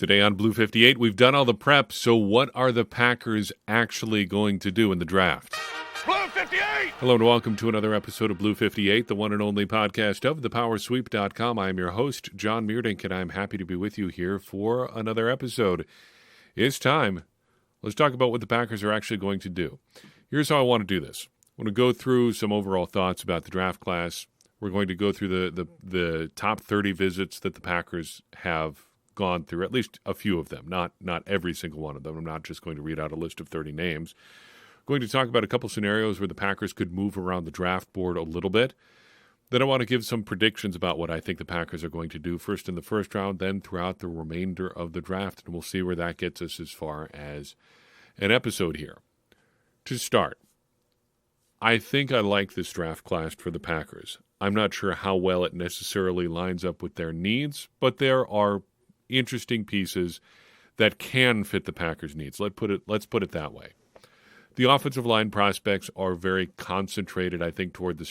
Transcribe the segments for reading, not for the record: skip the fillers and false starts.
Today on Blue 58, we've done all the prep, so what are the Packers actually going to do in the draft? Blue 58! Hello and welcome to another episode of Blue 58, the one and only podcast of thepowersweep.com. I'm your host, John Meerdink, and I'm happy to be with you here for another episode. It's time. Let's talk about what the Packers are actually going to do. Here's how I want to do this. I want to go through some overall thoughts about the draft class. We're going to go through the top 30 visits that the Packers have gone through, at least a few of them, not every single one of them. I'm not just going to read out a list of 30 names. I'm going to talk about a couple scenarios where the Packers could move around the draft board a little bit. Then I want to give some predictions about what I think the Packers are going to do, first in the first round, then throughout the remainder of the draft, and we'll see where that gets us as far as an episode here. To start, I think I like this draft class for the Packers. I'm not sure how well it necessarily lines up with their needs, but there are interesting pieces that can fit the Packers' needs. Let's put it that way. The offensive line prospects are very concentrated, I think, towards the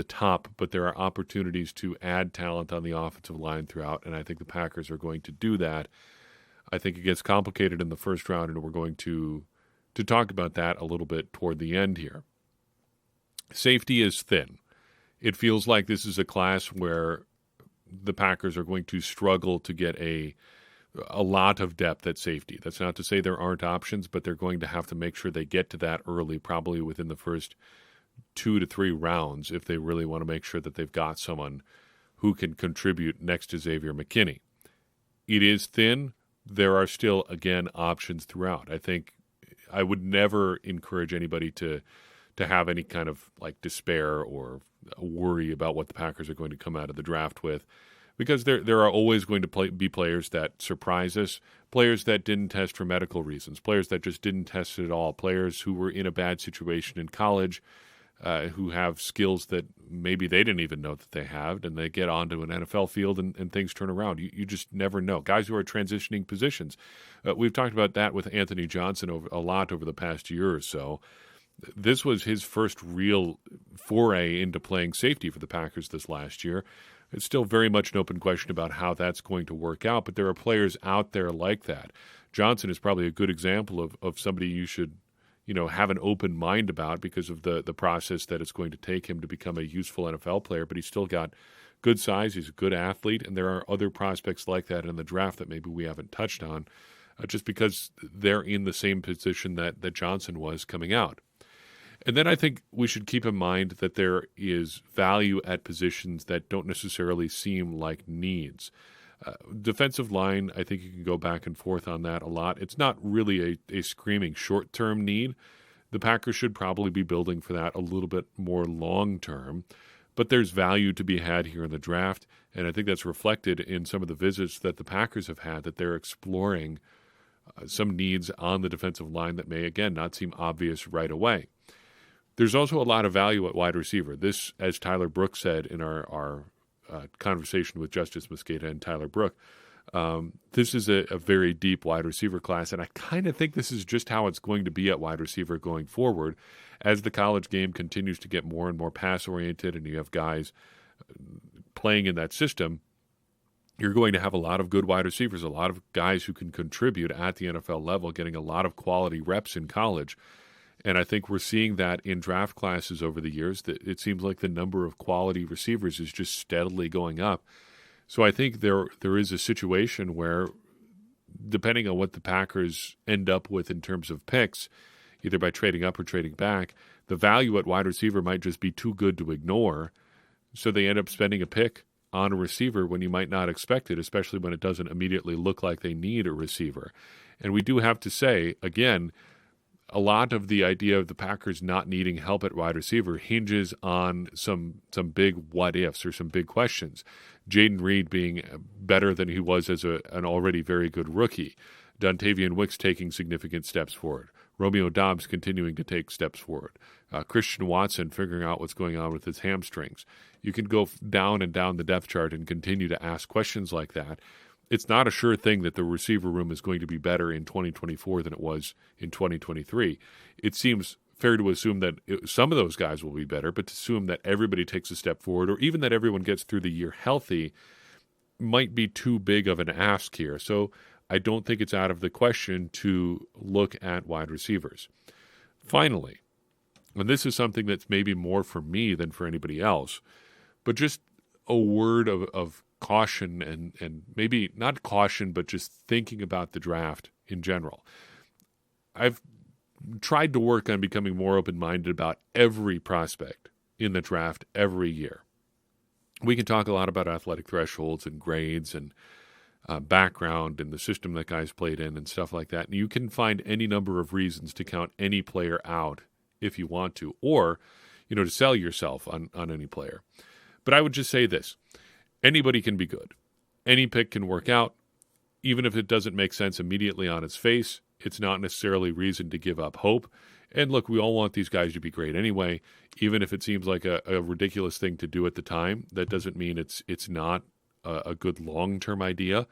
top, but there are opportunities to add talent on the offensive line throughout, and I think the Packers are going to do that. I think it gets complicated in the first round, and we're going to talk about that a little bit toward the end here. Safety is thin. It feels like this is a class where the Packers are going to struggle to get a lot of depth at safety. That's not to say there aren't options, but they're going to have to make sure they get to that early, probably within the first 2 to 3 rounds, if they really want to make sure that they've got someone who can contribute next to Xavier McKinney. It is thin. There are still, again, options throughout. I think I would never encourage anybody to have any kind of like despair or worry about what the Packers are going to come out of the draft with, because there are always going to be players that surprise us, players that didn't test for medical reasons, players that just didn't test at all, players who were in a bad situation in college, who have skills that maybe they didn't even know that they have, and they get onto an NFL field and things turn around. You just never know. Guys who are transitioning positions. We've talked about that with Anthony Johnson a lot over the past year or so. This was his first real foray into playing safety for the Packers this last year. It's still very much an open question about how that's going to work out, but there are players out there like that. Johnson is probably a good example of somebody you should, have an open mind about because of the process that it's going to take him to become a useful NFL player, but he's still got good size, he's a good athlete, and there are other prospects like that in the draft that maybe we haven't touched on, just because they're in the same position that Johnson was coming out. And then I think we should keep in mind that there is value at positions that don't necessarily seem like needs. Defensive line, I think you can go back and forth on that a lot. It's not really a screaming short-term need. The Packers should probably be building for that a little bit more long-term. But there's value to be had here in the draft, and I think that's reflected in some of the visits that the Packers have had, that they're exploring some needs on the defensive line that may, again, not seem obvious right away. There's also a lot of value at wide receiver. This, as Tyler Brooks said in our conversation with Justice Mosqueda and Tyler Brook, this is a very deep wide receiver class, and I kind of think this is just how it's going to be at wide receiver going forward. As the college game continues to get more and more pass-oriented and you have guys playing in that system, you're going to have a lot of good wide receivers, a lot of guys who can contribute at the NFL level, getting a lot of quality reps in college. And I think we're seeing that in draft classes over the years, that it seems like the number of quality receivers is just steadily going up. So I think there is a situation where, depending on what the Packers end up with in terms of picks, either by trading up or trading back, the value at wide receiver might just be too good to ignore. So they end up spending a pick on a receiver when you might not expect it, especially when it doesn't immediately look like they need a receiver. And we do have to say, again, a lot of the idea of the Packers not needing help at wide receiver hinges on some big what-ifs or some big questions. Jayden Reed being better than he was as an already very good rookie. Dontavian Wicks taking significant steps forward. Romeo Doubs continuing to take steps forward. Christian Watson figuring out what's going on with his hamstrings. You can go down and down the depth chart and continue to ask questions like that. It's not a sure thing that the receiver room is going to be better in 2024 than it was in 2023. It seems fair to assume that some of those guys will be better, but to assume that everybody takes a step forward or even that everyone gets through the year healthy might be too big of an ask here. So I don't think it's out of the question to look at wide receivers. Finally, and this is something that's maybe more for me than for anybody else, but just a word of caution and maybe not caution, but just thinking about the draft in general. I've tried to work on becoming more open-minded about every prospect in the draft every year. We can talk a lot about athletic thresholds and grades and background and the system that guys played in and stuff like that. And you can find any number of reasons to count any player out if you want to, or, to sell yourself on any player. But I would just say this. Anybody can be good. Any pick can work out. Even if it doesn't make sense immediately on its face, it's not necessarily reason to give up hope. And look, we all want these guys to be great anyway. Even if it seems like a ridiculous thing to do at the time, that doesn't mean it's not a good long-term idea.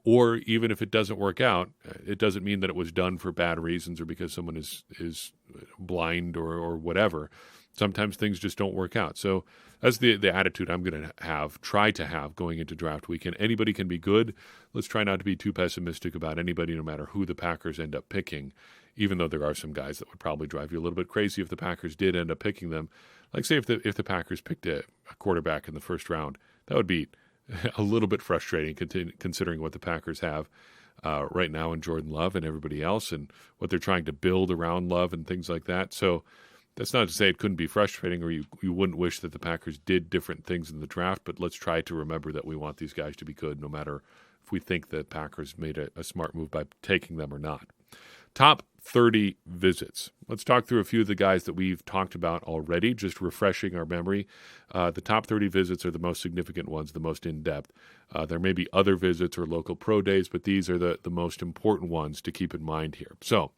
Or even if it doesn't work out, it doesn't mean that it was done for bad reasons or because someone is blind or whatever. Sometimes things just don't work out. So that's the attitude I'm going to try to have going into draft weekend. Anybody can be good. Let's try not to be too pessimistic about anybody, no matter who the Packers end up picking, even though there are some guys that would probably drive you a little bit crazy if the Packers did end up picking them. Like, say, if the Packers picked a quarterback in the first round, that would be a little bit frustrating considering what the Packers have right now in Jordan Love and everybody else and what they're trying to build around Love and things like that. So that's not to say it couldn't be frustrating or you wouldn't wish that the Packers did different things in the draft, but let's try to remember that we want these guys to be good no matter if we think the Packers made a smart move by taking them or not. Top 30 visits. Let's talk through a few of the guys that we've talked about already, just refreshing our memory. The top 30 visits are the most significant ones, the most in-depth. There may be other visits or local pro days, but these are the most important ones to keep in mind here. So,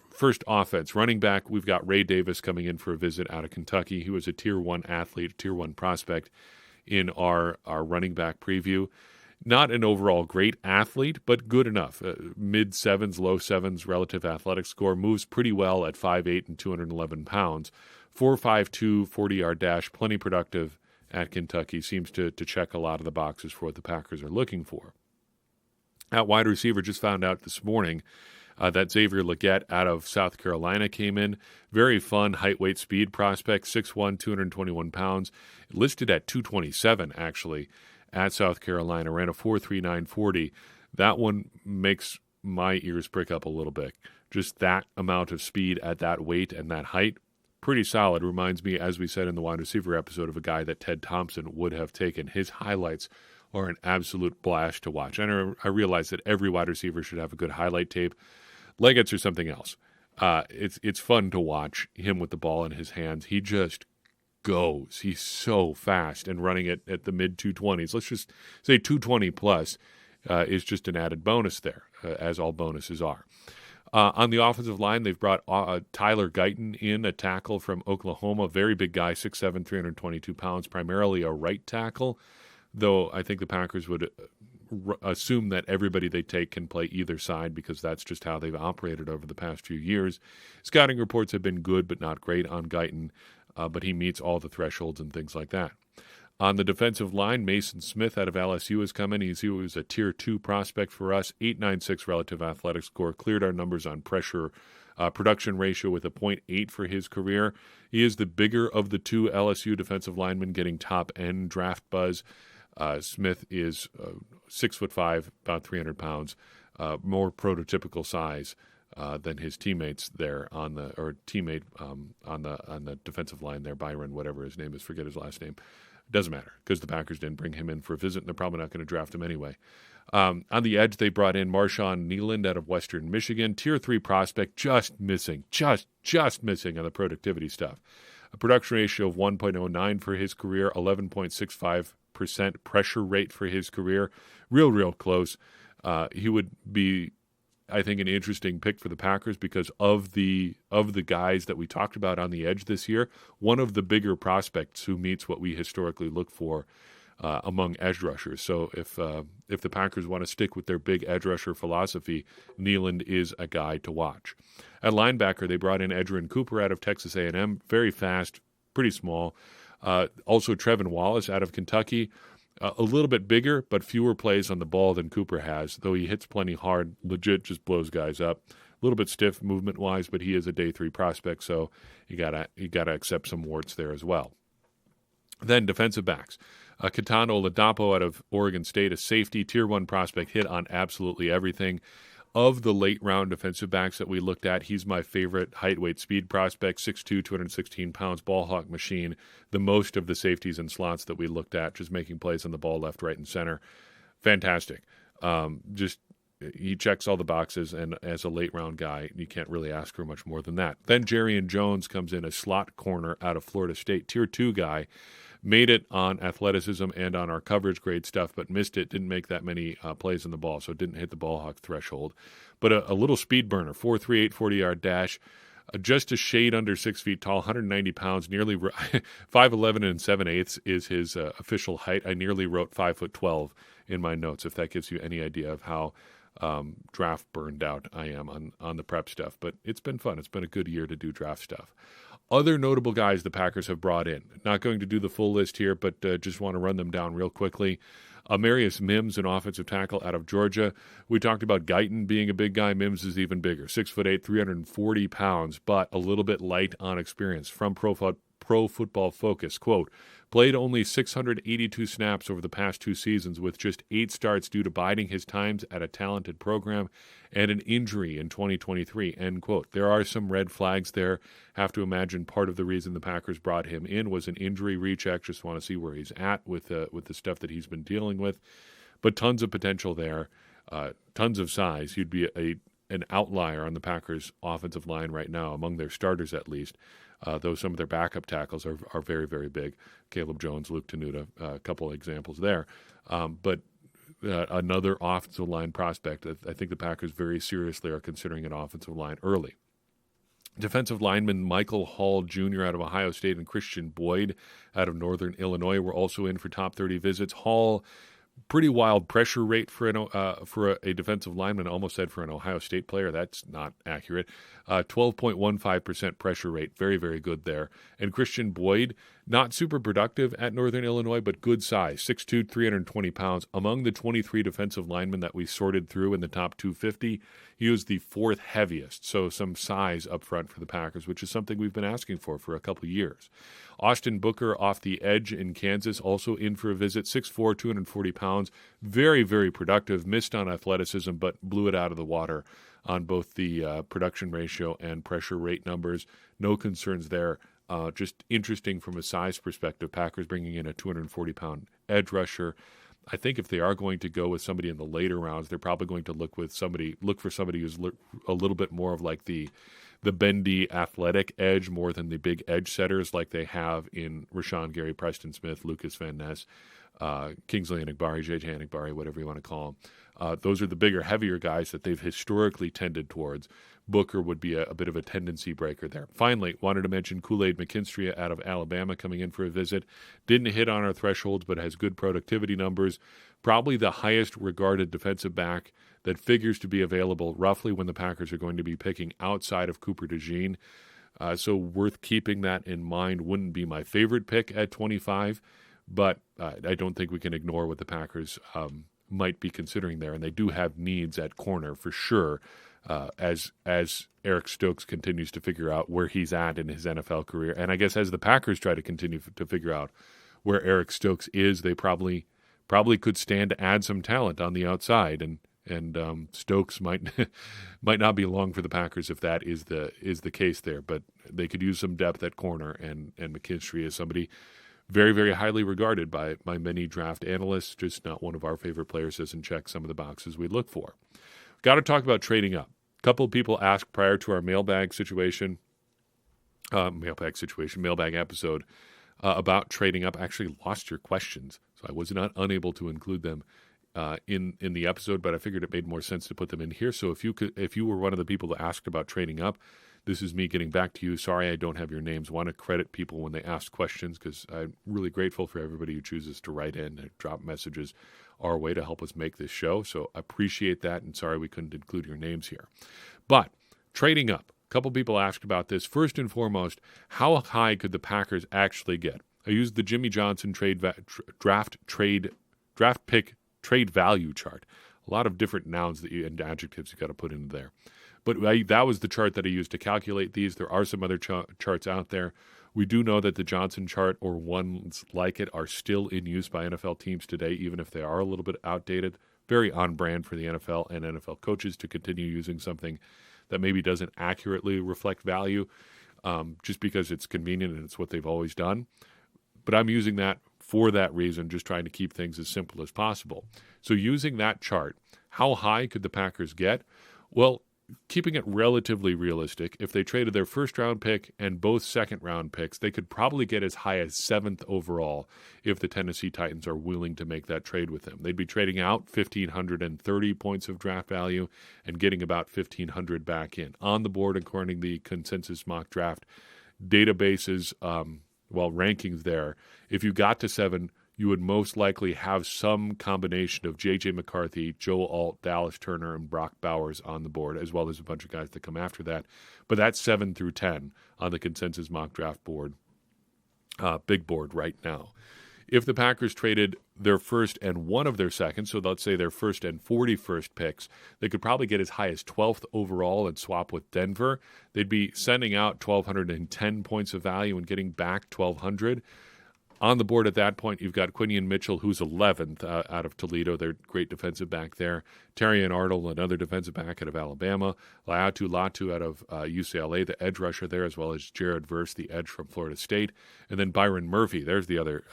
first offense, running back, we've got Ray Davis coming in for a visit out of Kentucky. He was a Tier 1 athlete, Tier 1 prospect in our running back preview. Not an overall great athlete, but good enough. Mid-sevens, low-sevens relative athletic score. Moves pretty well at 5'8" and 211 pounds. 4.52, 40-yard dash, plenty productive at Kentucky. Seems to check a lot of the boxes for what the Packers are looking for. At wide receiver, just found out this morning that Xavier Legette out of South Carolina came in. Very fun height, weight, speed prospect, 6'1", 221 pounds. Listed at 227, actually, at South Carolina. Ran a 4.39 40. That one makes my ears prick up a little bit. Just that amount of speed at that weight and that height, pretty solid. Reminds me, as we said in the wide receiver episode, of a guy that Ted Thompson would have taken. His highlights are an absolute blast to watch. And I realize that every wide receiver should have a good highlight tape. Leggett's are something else. It's fun to watch him with the ball in his hands. He just goes. He's so fast and running it at the mid-220s. Let's just say 220 plus is just an added bonus there, as all bonuses are. On the offensive line, they've brought Tyler Guyton in, a tackle from Oklahoma. Very big guy, 6'7", 322 pounds, primarily a right tackle, though I think the Packers would assume that everybody they take can play either side because that's just how they've operated over the past few years. Scouting reports have been good but not great on Guyton, but he meets all the thresholds and things like that. On the defensive line, Mason Smith out of LSU has come in. He was a Tier 2 prospect for us, 8.96 relative athletic score, cleared our numbers on pressure production ratio with a 0.8 for his career. He is the bigger of the two LSU defensive linemen getting top-end draft buzz. Smith is 6'5", about 300 pounds, more prototypical size than his teammates there on the defensive line there, Byron, whatever his name is, forget his last name. Doesn't matter because the Packers didn't bring him in for a visit, and they're probably not going to draft him anyway. On the edge, they brought in Marshawn Kneeland out of Western Michigan, Tier 3 prospect, just missing on the productivity stuff. A production ratio of 1.09 for his career, 11.65% pressure rate for his career, real close. He would be, I think, an interesting pick for the Packers because of the guys that we talked about on the edge this year, one of the bigger prospects who meets what we historically look for among edge rushers. So if the Packers want to stick with their big edge rusher philosophy, Kneeland is a guy to watch. At linebacker, they brought in Edgerrin Cooper out of Texas A&M, very fast, pretty small. Also Trevin Wallace out of Kentucky. A little bit bigger, but fewer plays on the ball than Cooper has, though he hits plenty hard, legit just blows guys up. A little bit stiff movement-wise, but he is a day 3 prospect, so you gotta accept some warts there as well. Then defensive backs. Kitano Oladapo out of Oregon State, a safety, tier 1 prospect, hit on absolutely everything. Of the late-round defensive backs that we looked at, he's my favorite height, weight, speed prospect, 6'2", 216 pounds, ball hawk machine, the most of the safeties and slots that we looked at, just making plays on the ball left, right, and center. Fantastic. He checks all the boxes, and as a late-round guy, you can't really ask for much more than that. Then Jarian Jones comes in, a slot corner out of Florida State, tier 2 guy, made it on athleticism and on our coverage grade stuff, but missed it, didn't make that many plays on the ball, so didn't hit the ball hawk threshold. But a little speed burner, 4.38 40-yard dash, just a shade under 6 feet tall, 190 pounds, nearly 5'11 and 7/8 is his official height. I nearly wrote 5'12" in my notes, if that gives you any idea of how draft burned out I am on the prep stuff. But it's been fun. It's been a good year to do draft stuff. Other notable guys the Packers have brought in. Not going to do the full list here, but just want to run them down real quickly. Marius Mims, an offensive tackle out of Georgia. We talked about Guyton being a big guy. Mims is even bigger, 6'8", 340 pounds, but a little bit light on experience. From Pro Football Focus, quote, played only 682 snaps over the past 2 seasons with just 8 starts due to biding his times at a talented program and an injury in 2023, end quote. There are some red flags there. Have to imagine part of the reason the Packers brought him in was an injury recheck. Just want to see where he's at with the stuff that he's been dealing with. But tons of potential there, tons of size. He'd be an outlier on the Packers' offensive line right now, among their starters at least. Though some of their backup tackles are very, very big. Caleb Jones, Luke Tenuta, a couple of examples there. But another offensive line prospect. I think the Packers very seriously are considering an offensive line early. Defensive lineman Michael Hall Jr. out of Ohio State and Christian Boyd out of Northern Illinois were also in for top 30 visits. Hall, pretty wild pressure rate for a defensive lineman. Almost said for an Ohio State player. That's not accurate. 12.15% pressure rate. Very, very good there. And Christian Boyd, not super productive at Northern Illinois, but good size. 6'2", 320 pounds. Among the 23 defensive linemen that we sorted through in the top 250, he was the 4th heaviest. So some size up front for the Packers, which is something we've been asking for a couple years. Austin Booker off the edge in Kansas, also in for a visit, 6'4", 240 pounds. Very, very productive. Missed on athleticism, but blew it out of the water on both the production ratio and pressure rate numbers. No concerns there. Just interesting from a size perspective. Packers bringing in a 240-pound edge rusher. I think if they are going to go with somebody in the later rounds, they're probably going to look for somebody who's a little bit more of like the bendy athletic edge more than the big edge setters like they have in Rashawn Gary, Preston Smith, Lucas Van Ness, Kingsley Enagbare, J.J. Enagbare, whatever you want to call them. Those are the bigger, heavier guys that they've historically tended towards. Booker would be a bit of a tendency breaker there. Finally, wanted to mention Kool-Aid McKinstry out of Alabama coming in for a visit. Didn't hit on our thresholds, but has good productivity numbers. Probably the highest regarded defensive back that figures to be available roughly when the Packers are going to be picking outside of Cooper DeJean. So worth keeping that in mind. Wouldn't be my favorite pick at 25, but I don't think we can ignore what the Packers might be considering there. And they do have needs at corner for sure, as Eric Stokes continues to figure out where he's at in his NFL career. And I guess as the Packers try to continue to figure out where Eric Stokes is, they probably could stand to add some talent on the outside, and Stokes might not be long for the Packers if that is the case there. But they could use some depth at corner, and McKinstry is somebody very, very highly regarded by many draft analysts. Just not one of our favorite players. Doesn't check some of the boxes we look for. Got to talk about trading up. A couple of people asked prior to our mailbag episode about trading up. I actually lost your questions, so I was not unable to include them in the episode, but I figured it made more sense to put them in here. So if you were one of the people that asked about trading up, this is me getting back to you. Sorry I don't have your names. Want to credit people when they ask questions, because I'm really grateful for everybody who chooses to write in and drop messages our way to help us make this show. So I appreciate that, and sorry we couldn't include your names here. But trading up, a couple people asked about this. First and foremost, how high could the Packers actually get? I used the Jimmy Johnson draft trade draft pick trade value chart. A lot of different nouns and adjectives you got to put in there. But that was the chart that I used to calculate these. There are some other charts out there. We do know that the Johnson chart or ones like it are still in use by NFL teams today, even if they are a little bit outdated. Very on brand for the NFL and NFL coaches to continue using something that maybe doesn't accurately reflect value just because it's convenient and it's what they've always done. But I'm using that for that reason, just trying to keep things as simple as possible. So using that chart, how high could the Packers get? Well, keeping it relatively realistic, if they traded their first-round pick and both second-round picks, they could probably get as high as 7th overall if the Tennessee Titans are willing to make that trade with them. They'd be trading out 1,530 points of draft value and getting about 1,500 back in. On the board, according to the consensus mock draft databases, rankings there, if you got to 7, you would most likely have some combination of J.J. McCarthy, Joe Alt, Dallas Turner, and Brock Bowers on the board, as well as a bunch of guys that come after that. But that's 7 through 10 on the consensus mock draft board, big board right now. If the Packers traded their first and one of their seconds, so let's say their first and 41st picks, they could probably get as high as 12th overall and swap with Denver. They'd be sending out 1,210 points of value and getting back 1,200. On the board at that point, you've got Quinion Mitchell, who's 11th out of Toledo. They're great defensive back there. Terrion Arnold, another defensive back out of Alabama. Laiatu Latu out of UCLA, the edge rusher there, as well as Jared Verse, the edge from Florida State. And then Byron Murphy. There's the other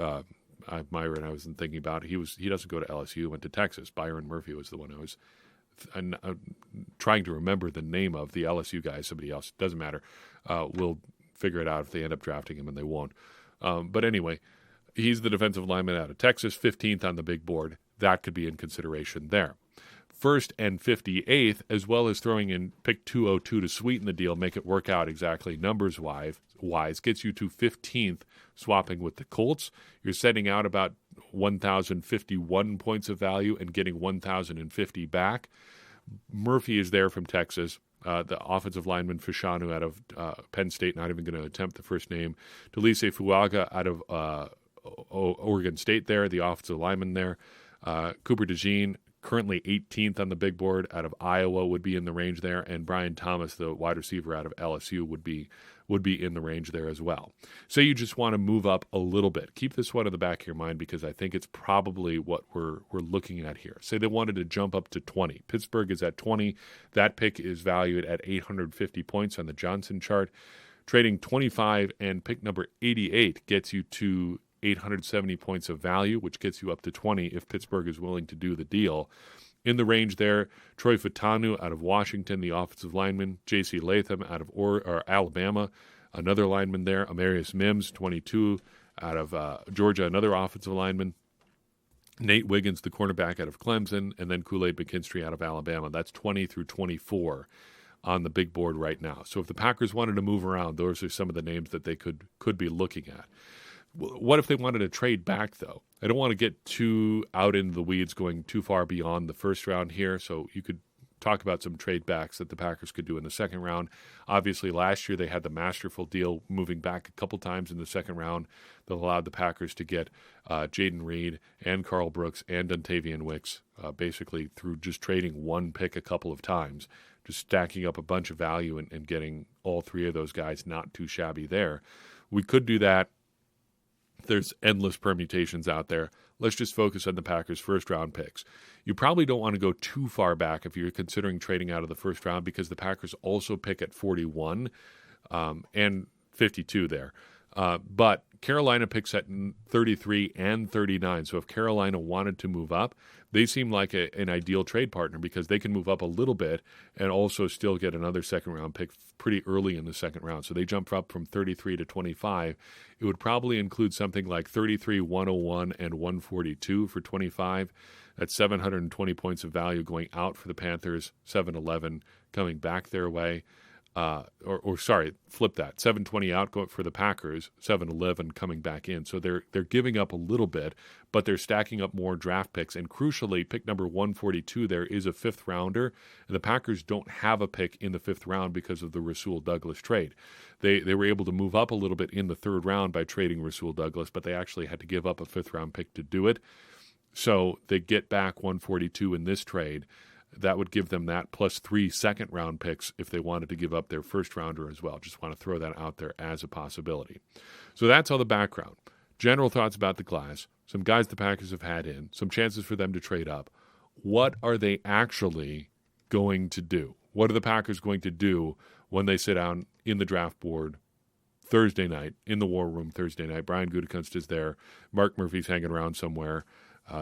Myron I wasn't thinking about. He doesn't go to LSU, went to Texas. Byron Murphy was the one I was trying to remember the name of. The LSU guy, somebody else. Doesn't matter. We'll figure it out if they end up drafting him, and they won't. But anyway, he's the defensive lineman out of Texas, 15th on the big board. That could be in consideration there. First and 58th, as well as throwing in pick 202 to sweeten the deal, make it work out exactly numbers-wise, gets you to 15th, swapping with the Colts. You're setting out about 1,051 points of value and getting 1,050 back. Murphy is there from Texas. The offensive lineman Fashanu out of Penn State, not even going to attempt the first name. Delise Fuaga out of Oregon State there, the offensive lineman there. Cooper DeJean, currently 18th on the big board out of Iowa, would be in the range there. And Brian Thomas, the wide receiver out of LSU, would be in the range there as well. So you just want to move up a little bit. Keep this one in the back of your mind because I think it's probably what we're looking at here. Say they wanted to jump up to 20. Pittsburgh is at 20. That pick is valued at 850 points on the Johnson chart. Trading 25 and pick number 88 gets you to 870 points of value, which gets you up to 20 if Pittsburgh is willing to do the deal. In the range there, Troy Fautanu out of Washington, the offensive lineman. J.C. Latham out of Alabama, another lineman there. Amarius Mims, 22, out of Georgia, another offensive lineman. Nate Wiggins, the cornerback out of Clemson, and then Kool-Aid McKinstry out of Alabama. That's 20 through 24 on the big board right now. So if the Packers wanted to move around, those are some of the names that they could be looking at. What if they wanted to trade back, though? I don't want to get too out into the weeds going too far beyond the first round here, so you could talk about some trade backs that the Packers could do in the second round. Obviously, last year they had the masterful deal moving back a couple times in the second round that allowed the Packers to get Jaden Reed and Carl Brooks and Dontavian Wicks basically through just trading one pick a couple of times, just stacking up a bunch of value and getting all three of those guys not too shabby there. We could do that. There's endless permutations out there. Let's just focus on the Packers' first-round picks. You probably don't want to go too far back if you're considering trading out of the first round because the Packers also pick at 41 and 52 there. But Carolina picks at 33 and 39. So if Carolina wanted to move up, they seem like an ideal trade partner because they can move up a little bit and also still get another second-round pick pretty early in the second round. So they jump up from 33 to 25. It would probably include something like 33, 101, and 142 for 25. That's 720 points of value going out for the Panthers, 711 coming back their way. Flip that. 720 out going for the Packers, 711 coming back in. So they're giving up a little bit, but they're stacking up more draft picks. And crucially, pick number 142 there is a fifth rounder, and the Packers don't have a pick in the fifth round because of the Rasul Douglas trade. They were able to move up a little bit in the third round by trading Rasul Douglas, but they actually had to give up a fifth round pick to do it. So they get back 142 in this trade. That would give them that plus 3 second-round picks if they wanted to give up their first-rounder as well. Just want to throw that out there as a possibility. So that's all the background. General thoughts about the class, some guys the Packers have had in, some chances for them to trade up. What are they actually going to do? What are the Packers going to do when they sit down in the draft board Thursday night, in the war room Thursday night? Brian Gutekunst is there. Mark Murphy's hanging around somewhere.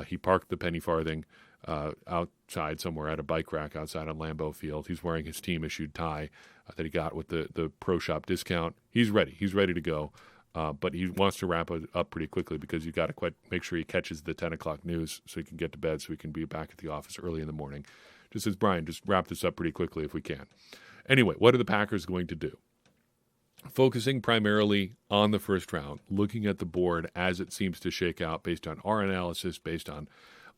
He parked the penny farthing outside somewhere at a bike rack outside on Lambeau Field. He's wearing his team-issued tie that he got with the Pro Shop discount. He's ready. He's ready to go. But he wants to wrap it up pretty quickly because you've got to make sure he catches the 10 o'clock news so he can get to bed so he can be back at the office early in the morning. Just says, Brian, just wrap this up pretty quickly if we can. Anyway, what are the Packers going to do? Focusing primarily on the first round, looking at the board as it seems to shake out based on our analysis, based on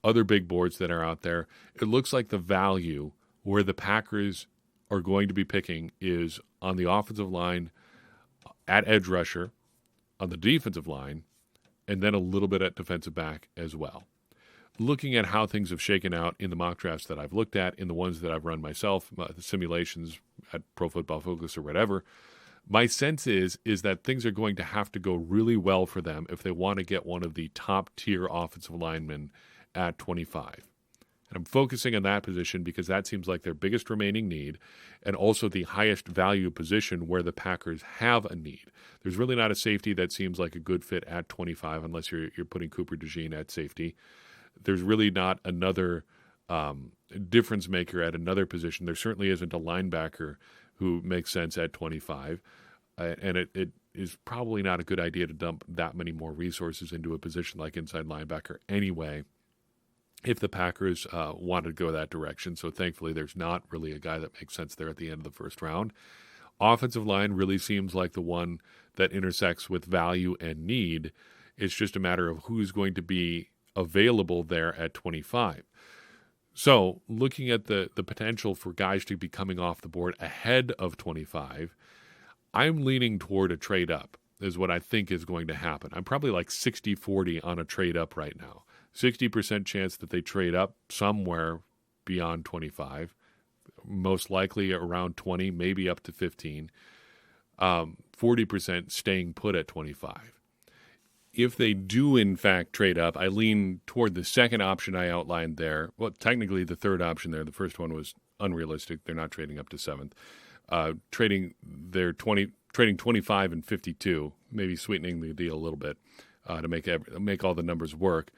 other big boards that are out there, it looks like the value where the Packers are going to be picking is on the offensive line, at edge rusher, on the defensive line, and then a little bit at defensive back as well. Looking at how things have shaken out in the mock drafts that I've looked at, in the ones that I've run myself, the simulations at Pro Football Focus or whatever, my sense is that things are going to have to go really well for them if they want to get one of the top-tier offensive linemen at 25. And I'm focusing on that position because that seems like their biggest remaining need and also the highest value position where the Packers have a need. There's really not a safety that seems like a good fit at 25 unless you're putting Cooper DeJean at safety. There's really not another difference maker at another position. There certainly isn't a linebacker who makes sense at 25. And it is probably not a good idea to dump that many more resources into a position like inside linebacker anyway, if the Packers wanted to go that direction. So thankfully, there's not really a guy that makes sense there at the end of the first round. Offensive line really seems like the one that intersects with value and need. It's just a matter of who's going to be available there at 25. So looking at the potential for guys to be coming off the board ahead of 25, I'm leaning toward a trade up is what I think is going to happen. I'm probably like 60-40 on a trade up right now. 60% chance that they trade up somewhere beyond 25, most likely around 20, maybe up to 15. 40% staying put at 25. If they do, in fact, trade up, I lean toward the second option I outlined there. Well, technically the third option there. The first one was unrealistic. They're not trading up to 7th. Trading 25 and 52, maybe sweetening the deal a little bit to make all the numbers work.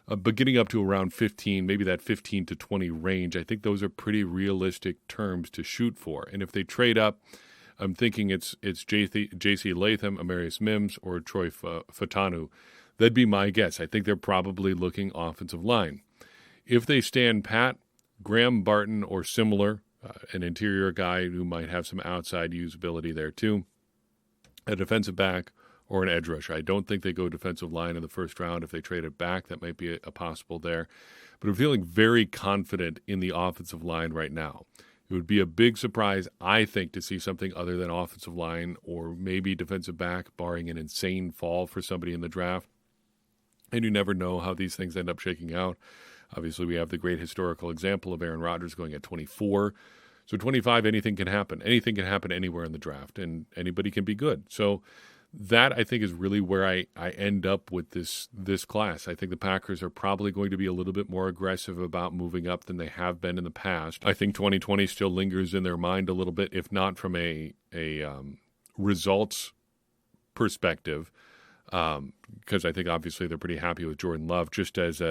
But getting up to around 15, maybe that 15 to 20 range, I think those are pretty realistic terms to shoot for. And if they trade up, I'm thinking it's J.C. Latham, Amarius Mims, or Troy Fautanu. That'd be my guess. I think they're probably looking offensive line. If they stand pat, Graham Barton or similar, an interior guy who might have some outside usability there too, a defensive back, or an edge rusher. I don't think they go defensive line in the first round. If they trade it back, that might be a possible there. But I'm feeling very confident in the offensive line right now. It would be a big surprise, I think, to see something other than offensive line or maybe defensive back, barring an insane fall for somebody in the draft. And you never know how these things end up shaking out. Obviously, we have the great historical example of Aaron Rodgers going at 24. So 25, anything can happen. Anything can happen anywhere in the draft, and anybody can be good. So that, I think, is really where I end up with this class. I think the Packers are probably going to be a little bit more aggressive about moving up than they have been in the past. I think 2020 still lingers in their mind a little bit, if not from a results perspective, because I think obviously they're pretty happy with Jordan Love, just as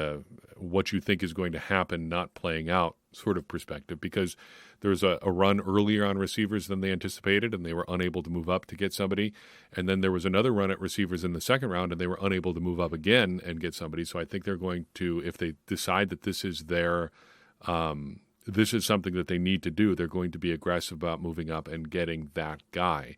what you think is going to happen not playing out sort of perspective, because there was a run earlier on receivers than they anticipated, and they were unable to move up to get somebody. And then there was another run at receivers in the second round, and they were unable to move up again and get somebody. So I think they're going to, if they decide that this is their this is something that they need to do, they're going to be aggressive about moving up and getting that guy.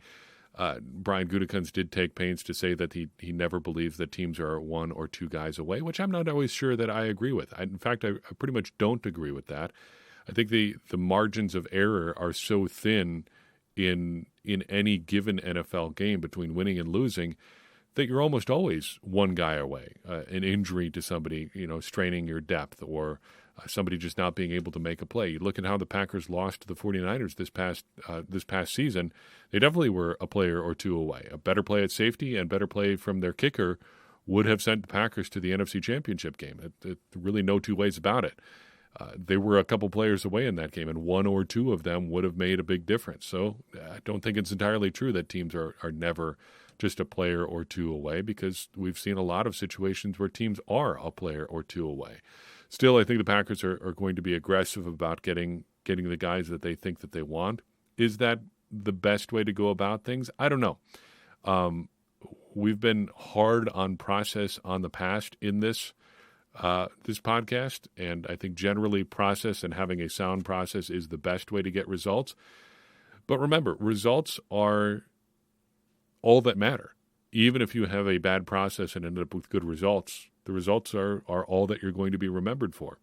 Brian Gutekunst did take pains to say that he never believes that teams are one or two guys away, which I'm not always sure that I agree with. In fact, I pretty much don't agree with that. I think the margins of error are so thin in any given NFL game between winning and losing that you're almost always one guy away, an injury to somebody, straining your depth, or somebody just not being able to make a play. You look at how the Packers lost to the 49ers this past season. They definitely were a player or two away. A better play at safety and better play from their kicker would have sent the Packers to the NFC Championship game. Really no two ways about it. They were a couple players away in that game, and one or two of them would have made a big difference. So I don't think it's entirely true that teams are never just a player or two away, because we've seen a lot of situations where teams are a player or two away. Still, I think the Packers are going to be aggressive about getting the guys that they think that they want. Is that the best way to go about things? I don't know. We've been hard on process on the past in this podcast, and I think generally process and having a sound process is the best way to get results. But remember, results are all that matter. Even if you have a bad process and end up with good results, the results are all that you're going to be remembered for.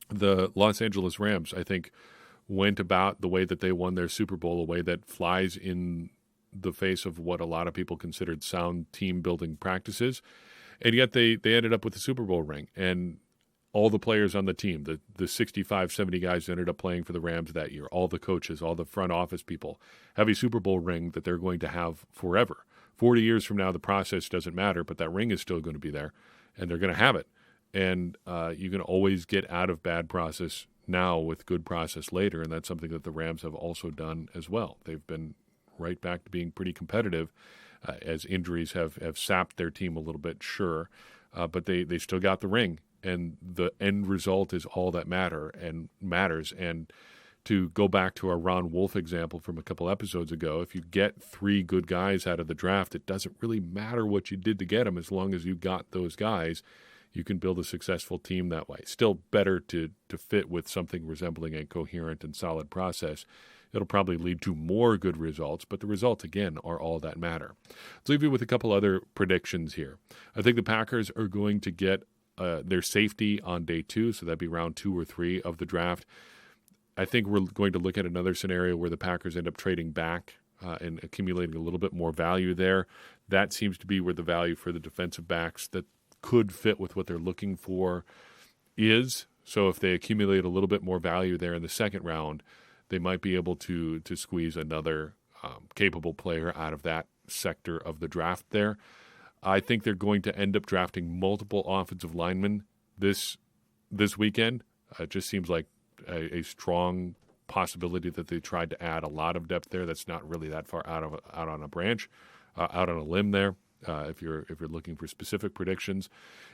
The Los Angeles Rams, I think, went about the way that they won their Super Bowl, a way that flies in the face of what a lot of people considered sound team-building practices. And yet they ended up with the Super Bowl ring. And all the players on the team, the 65, 70 guys who ended up playing for the Rams that year, all the coaches, all the front office people, have a Super Bowl ring that they're going to have forever. 40 years from now, the process doesn't matter, but that ring is still going to be there, and they're going to have it. And you can always get out of bad process now with good process later, and that's something that the Rams have also done as well. They've been right back to being pretty competitive as injuries have sapped their team a little bit, sure, but they still got the ring, and the end result is all that matters. And to go back to our Ron Wolf example from a couple episodes ago, if you get 3 good guys out of the draft, it doesn't really matter what you did to get them. As long as you got those guys, you can build a successful team that way. Still better to fit with something resembling a coherent and solid process. It'll probably lead to more good results, but the results, again, are all that matter. Let's leave you with a couple other predictions here. I think the Packers are going to get their safety on day 2, so that'd be round 2 or 3 of the draft. I think we're going to look at another scenario where the Packers end up trading back and accumulating a little bit more value there. That seems to be where the value for the defensive backs that could fit with what they're looking for is. So if they accumulate a little bit more value there in the second round, they might be able to squeeze another capable player out of that sector of the draft there. I think they're going to end up drafting multiple offensive linemen this weekend. It just seems like a strong possibility that they tried to add a lot of depth there. That's not really that far out on a branch, out on a limb there. If you're looking for specific predictions,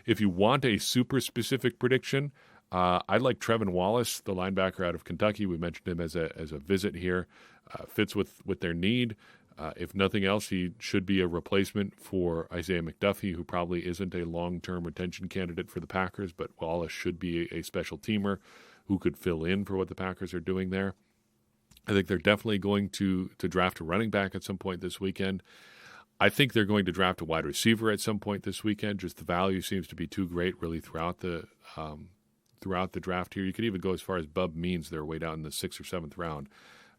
if you want a super specific prediction, I like Trevin Wallace, the linebacker out of Kentucky. We mentioned him as a visit here. Fits with their need. If nothing else, he should be a replacement for Isaiah McDuffie, who probably isn't a long-term retention candidate for the Packers, but Wallace should be a special teamer who could fill in for what the Packers are doing there. I think they're definitely going to draft a running back at some point this weekend. I think they're going to draft a wide receiver at some point this weekend. Just the value seems to be too great really throughout the draft here. You could even go as far as Bub Means, they're way down in the 6th or 7th round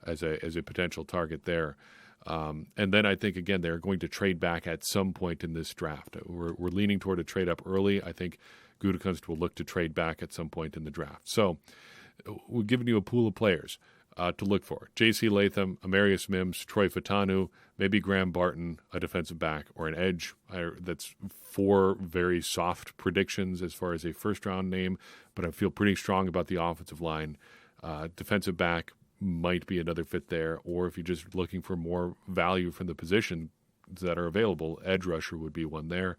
as a potential target there. And then I think, again, they're going to trade back at some point in this draft. We're leaning toward a trade up early. I think Gutekunst will look to trade back at some point in the draft. So we're giving you a pool of players to look for. J.C. Latham, Amarius Mims, Troy Fatanu, maybe Graham Barton, a defensive back, or an edge. That's 4 very soft predictions as far as a first-round name, but I feel pretty strong about the offensive line. Defensive back might be another fit there, or if you're just looking for more value from the positions that are available, edge rusher would be one there.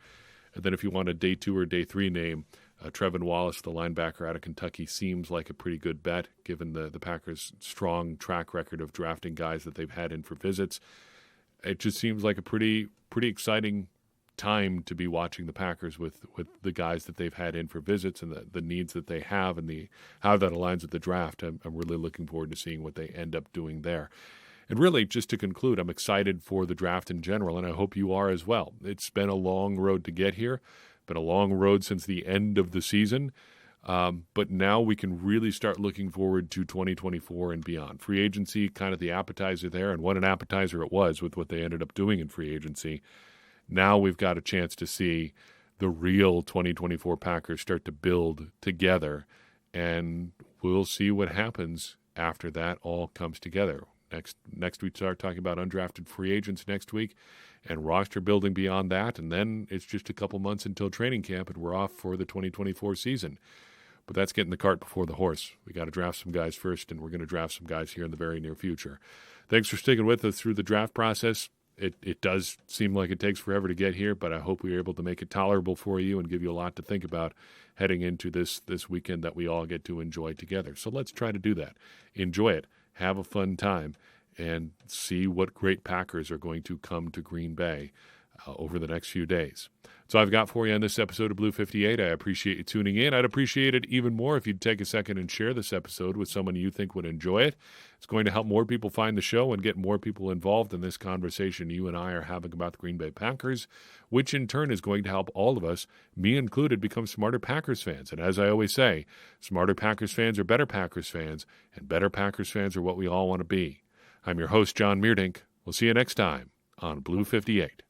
And then if you want a day 2 or day 3 name, Trevin Wallace, the linebacker out of Kentucky, seems like a pretty good bet given the Packers' strong track record of drafting guys that they've had in for visits. It just seems like a pretty exciting time to be watching the Packers with the guys that they've had in for visits and the needs that they have and how that aligns with the draft. I'm really looking forward to seeing what they end up doing there. And really, just to conclude, I'm excited for the draft in general, and I hope you are as well. It's been a long road to get here, been a long road since the end of the season, but now we can really start looking forward to 2024 and beyond. Free agency, kind of the appetizer there, and what an appetizer it was with what they ended up doing in free agency. Now we've got a chance to see the real 2024 Packers start to build together, and we'll see what happens after that all comes together. Next we start talking about undrafted free agents next week and roster building beyond that, and then it's just a couple months until training camp, and we're off for the 2024 season. But that's getting the cart before the horse. We got to draft some guys first, and we're going to draft some guys here in the very near future. Thanks for sticking with us through the draft process. It does seem like it takes forever to get here, but I hope we were able to make it tolerable for you and give you a lot to think about heading into this weekend that we all get to enjoy together. So let's try to do that. Enjoy it. Have a fun time, and see what great Packers are going to come to Green Bay over the next few days. So I've got for you on this episode of Blue 58. I appreciate you tuning in. I'd appreciate it even more if you'd take a second and share this episode with someone you think would enjoy it. It's going to help more people find the show and get more people involved in this conversation you and I are having about the Green Bay Packers, which in turn is going to help all of us, me included, become smarter Packers fans. And as I always say, smarter Packers fans are better Packers fans, and better Packers fans are what we all want to be. I'm your host, John Meerdink. We'll see you next time on Blue 58.